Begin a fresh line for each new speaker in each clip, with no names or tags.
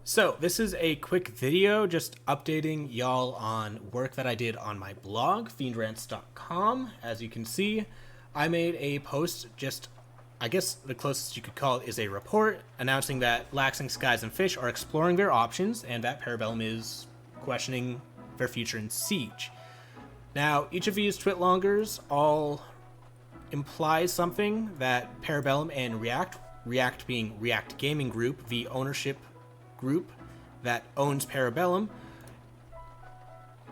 So, this is a quick video just updating y'all on work that I did on my blog, fiendrans.com. As you can see, I made a post I guess the closest you could call it is a report announcing that Laxing Skies and Fish are exploring their options and that Parebellum is questioning their future in Siege. Now, each of these twitlongers all implies something that Parebellum and React being React Gaming Group, the ownership group that owns Parebellum,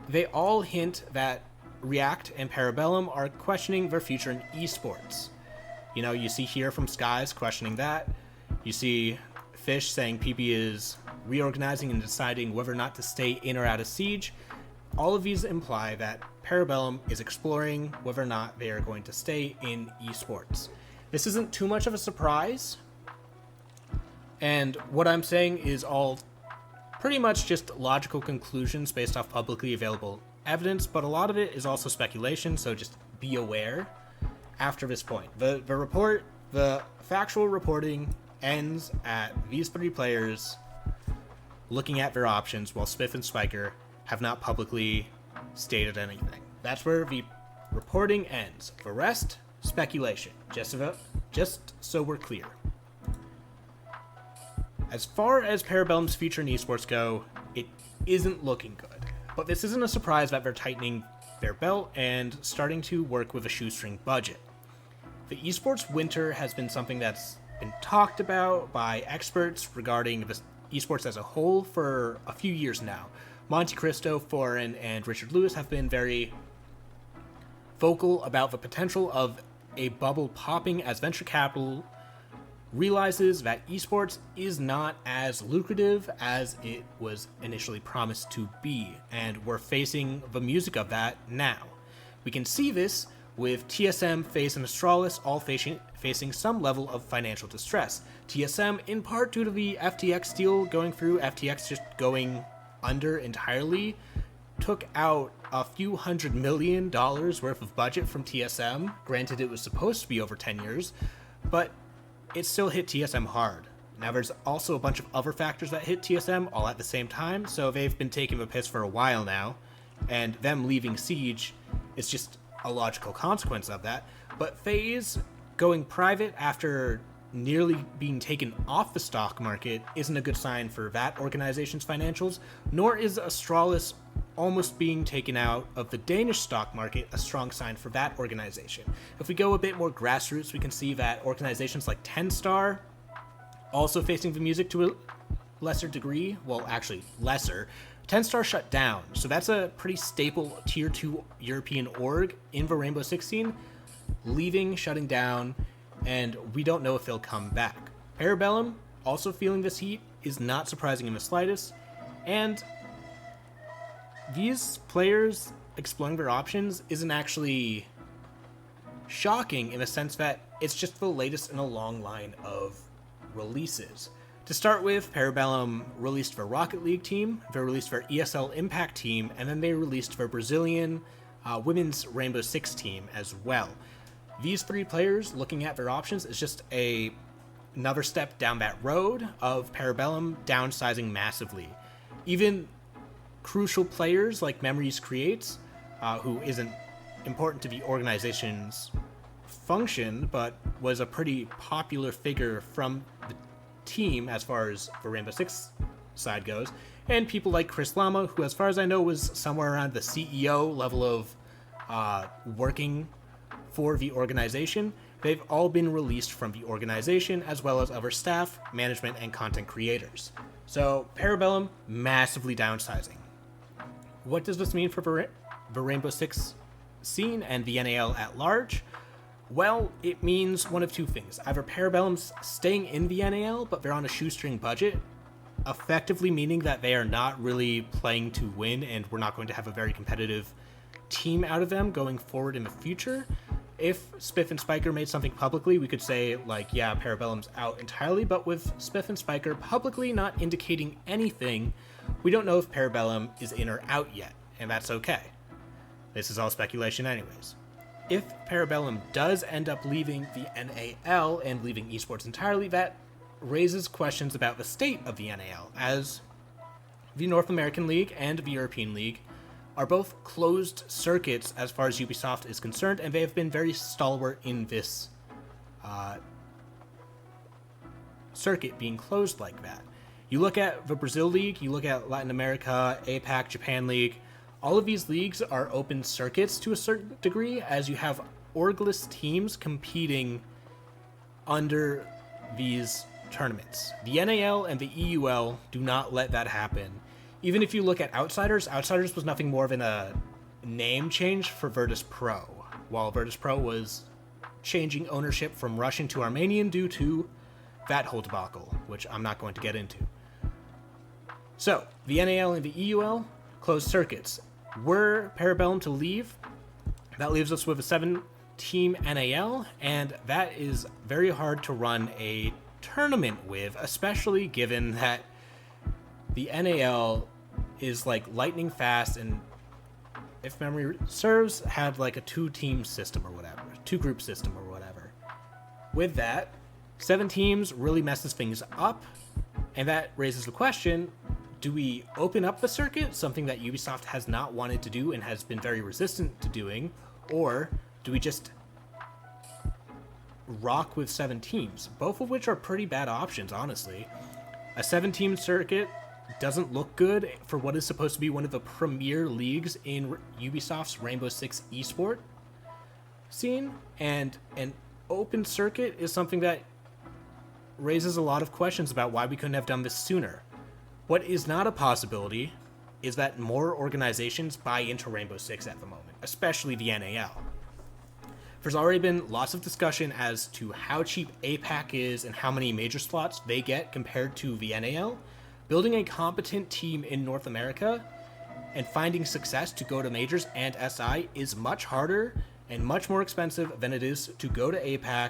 they all hint that React and Parebellum are questioning their future in esports. You know, you see here from Skies questioning that. You see Fish saying PB is reorganizing and deciding whether or not to stay in or out of Siege. All of these imply that Parebellum is exploring whether or not they are going to stay in esports. This isn't too much of a surprise, and what I'm saying is all pretty much just logical conclusions based off publicly available evidence, but a lot of it is also speculation, so just be aware after this point. The factual reporting ends at these three players looking at their options while Spiff and Spiker have not publicly stated anything. That's where the reporting ends. The rest, speculation, just so we're clear. As far as Parebellum's future in esports go, it isn't looking good. But this isn't a surprise that they're tightening their belt and starting to work with a shoestring budget. The esports winter has been something that's been talked about by experts regarding the esports as a whole for a few years now. Monte Cristo, Foreign, and Richard Lewis have been very vocal about the potential of a bubble popping as venture capital realizes that esports is not as lucrative as it was initially promised to be, and we're facing the music of that now. We can see this with TSM, FaZe, and Astralis all facing some level of financial distress. TSM in part due to the FTX deal going through, FTX just going under entirely, took out a few $100 million worth of budget from TSM. Granted, it was supposed to be over 10 years, but it still hit TSM hard. Now, there's also a bunch of other factors that hit TSM all at the same time, so they've been taking the piss for a while now, and them leaving Siege is just a logical consequence of that. But FaZe going private after nearly being taken off the stock market isn't a good sign for that organization's financials, nor is Astralis almost being taken out of the Danish stock market a strong sign for that organization. If we go a bit more grassroots, we can see that organizations like 10star also facing the music to a lesser degree. Well, actually lesser. 10star shut down, so that's a pretty staple tier 2 European org in the Rainbow Six scene, leaving, shutting down, and we don't know if they'll come back. Parebellum, also feeling this heat, is not surprising in the slightest, and these players exploring their options isn't actually shocking in the sense that it's just the latest in a long line of releases. To start with, Parebellum released their Rocket League team, they released their ESL Impact team, and then they released their Brazilian women's Rainbow Six team as well. These three players looking at their options is just another step down that road of Parebellum downsizing massively. Even crucial players like Memories Creates, who isn't important to the organization's function, but was a pretty popular figure from the team as far as the Rainbow Six side goes, and people like Chris Lama, who as far as I know was somewhere around the CEO level of working for the organization. They've all been released from the organization, as well as other staff, management, and content creators. So Parebellum massively downsizing. What does this mean for the Rainbow Six scene and the NAL at large? Well, it means one of two things. Either Parebellum's staying in the NAL, but they're on a shoestring budget, effectively meaning that they are not really playing to win, and we're not going to have a very competitive team out of them going forward in the future. If Spiff and Spiker made something publicly, we could say, like, yeah, Parebellum's out entirely, but with Spiff and Spiker publicly not indicating anything, we don't know if Parebellum is in or out yet, and that's okay. This is all speculation anyways. If Parebellum does end up leaving the NAL and leaving esports entirely, that raises questions about the state of the NAL, as the North American League and the European League are both closed circuits as far as Ubisoft is concerned, and they have been very stalwart in this circuit being closed like that. You look at the Brazil League, you look at Latin America, APAC, Japan League, all of these leagues are open circuits to a certain degree, as you have orgless teams competing under these tournaments. The NAL and the EUL do not let that happen. Even if you look at Outsiders, Outsiders was nothing more than a name change for Virtus Pro, while Virtus Pro was changing ownership from Russian to Armenian due to that whole debacle, which I'm not going to get into. So, the NAL and the EUL closed circuits. Were Parebellum to leave, that leaves us with a 7-team NAL, and that is very hard to run a tournament with, especially given that the NAL is like lightning fast, and if memory serves, had like a 2-team system or whatever, 2-group system or whatever. With that, 7 teams really messes things up, and that raises the question, do we open up the circuit, something that Ubisoft has not wanted to do and has been very resistant to doing, or do we just rock with 7 teams, both of which are pretty bad options, honestly. A 7-team circuit doesn't look good for what is supposed to be one of the premier leagues in Ubisoft's Rainbow Six Esports scene, and an open circuit is something that raises a lot of questions about why we couldn't have done this sooner. What is not a possibility is that more organizations buy into Rainbow Six at the moment, especially the NAL. There's already been lots of discussion as to how cheap APAC is and how many major slots they get compared to the NAL. Building a competent team in North America and finding success to go to majors and SI is much harder and much more expensive than it is to go to APAC,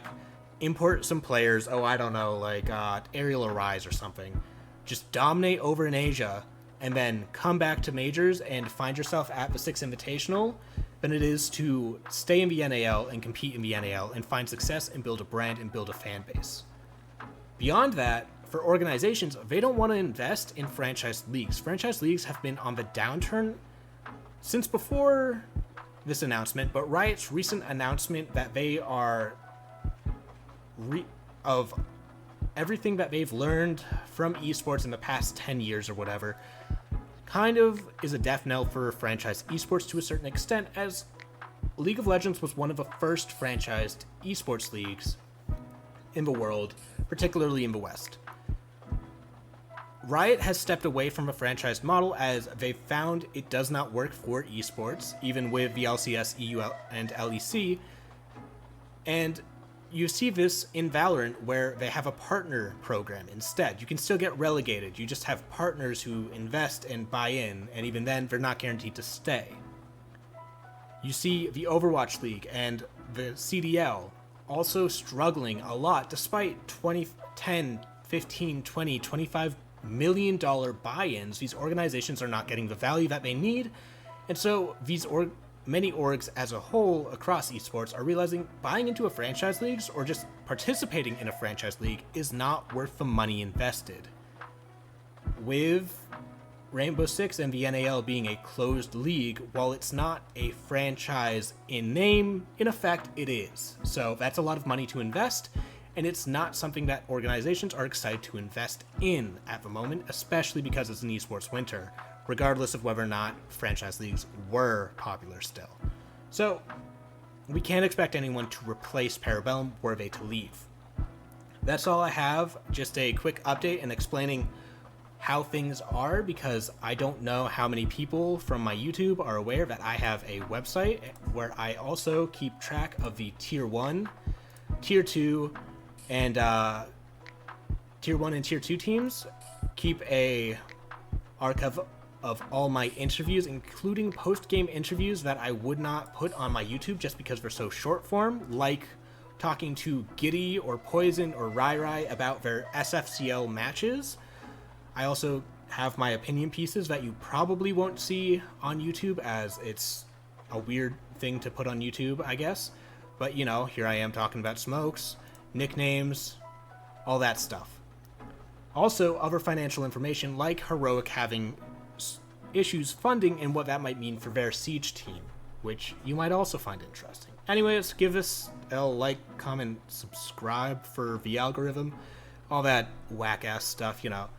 import some players, like Ariel Arise or something, just dominate over in Asia, and then come back to majors and find yourself at the Six Invitational, than it is to stay in the NAL and compete in the NAL and find success and build a brand and build a fan base. Beyond that, for organizations, they don't want to invest in franchise leagues. Franchise leagues have been on the downturn since before this announcement, but Riot's recent announcement that they are of everything that they've learned from esports in the past 10 years or whatever, kind of is a death knell for franchise esports to a certain extent, as League of Legends was one of the first franchised esports leagues in the world, particularly in the West. Riot has stepped away from a franchised model as they found it does not work for esports, even with the LCS, EUL, and LEC, and you see this in Valorant, where they have a partner program instead. You can still get relegated, you just have partners who invest and buy in, and even then, they're not guaranteed to stay. You see the Overwatch League and the CDL also struggling a lot, despite 10, 15, 20, $25 million buy-ins. These organizations are not getting the value that they need, and so many orgs as a whole across esports are realizing buying into a franchise league or just participating in a franchise league is not worth the money invested. With Rainbow Six and the NAL being a closed league, while it's not a franchise in name, in effect it is. So that's a lot of money to invest, and it's not something that organizations are excited to invest in at the moment, especially because it's an esports winter, regardless of whether or not franchise leagues were popular still. So, we can't expect anyone to replace Parebellum were they to leave. That's all I have, just a quick update and explaining how things are, because I don't know how many people from my YouTube are aware that I have a website where I also keep track of the Tier 1, Tier 2, and Tier 1 and Tier 2 teams, keep a archive of all my interviews, including post-game interviews that I would not put on my YouTube just because they're so short form, like talking to Giddy or Poison or Rai about their SFCL matches. I also have my opinion pieces that you probably won't see on YouTube, as it's a weird thing to put on YouTube, I guess. But, here I am talking about smokes, nicknames, all that stuff. Also, other financial information like Heroic having issues funding and what that might mean for their Siege team, which you might also find interesting. Anyways, give us a like, comment, subscribe for the algorithm, all that whack-ass stuff, you know.